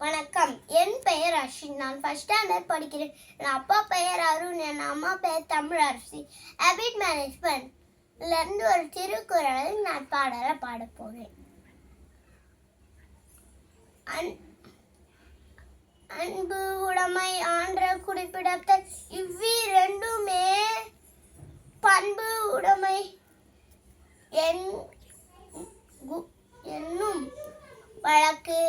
வணக்கம். என் பெயர் அஸ்வின். நான் ஃபர்ஸ்ட் ஸ்டாண்டர்ட் படிக்கிறேன். என் அப்பா பெயர் அருண். என் அம்மா பெயர் தமிழரசி. ஹேபிட் மேனேஜ்மெண்ட்ல இருந்து ஒரு திருக்குறளை நான் பாட போறேன். அன்பு, உடைமை, ஆன்ற, குறிப்பிடத்தல் இவ்விரண்டுமே பண்பு உடைமை என்னும் வழக்கு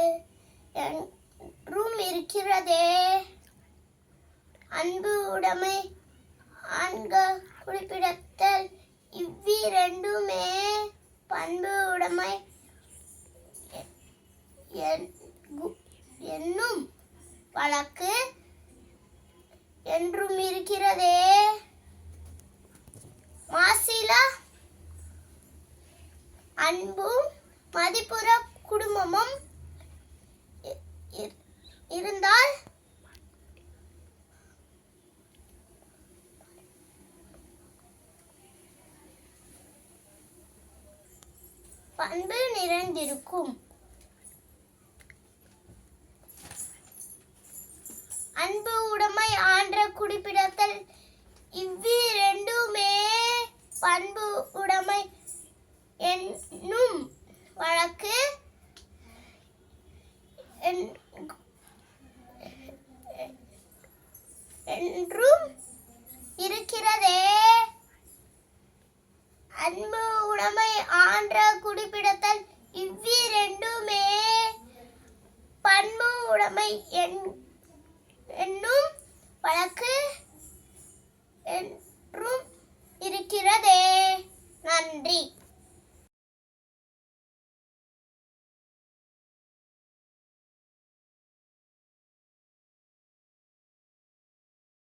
என்றும் இருக்கிறதே. அன்பு, உடைமை, ஆண்க, குறிப்பிடத்தல் இவ்விரண்டுமே பண்பு உடைமை என்னும் வழக்கு என்றும் இருக்கிறதே. மாசிலா அன்பும் மதிப்புற குடும்பமும் இருந்தால் பண்பு நிறைந்திருக்கும். அன்பு, உடைமை, ஆன்ற, குறிப்பிடத்தல் இவ்விரண்டுமே பண்பு உடைமை என்னும் வழக்கு என்றும் இருக்கிறதே. அன்பு, உடைமை, ஆன்ற, குறிப்பிடத்தல் இவ்விரண்டுமே பண்பு உடைமை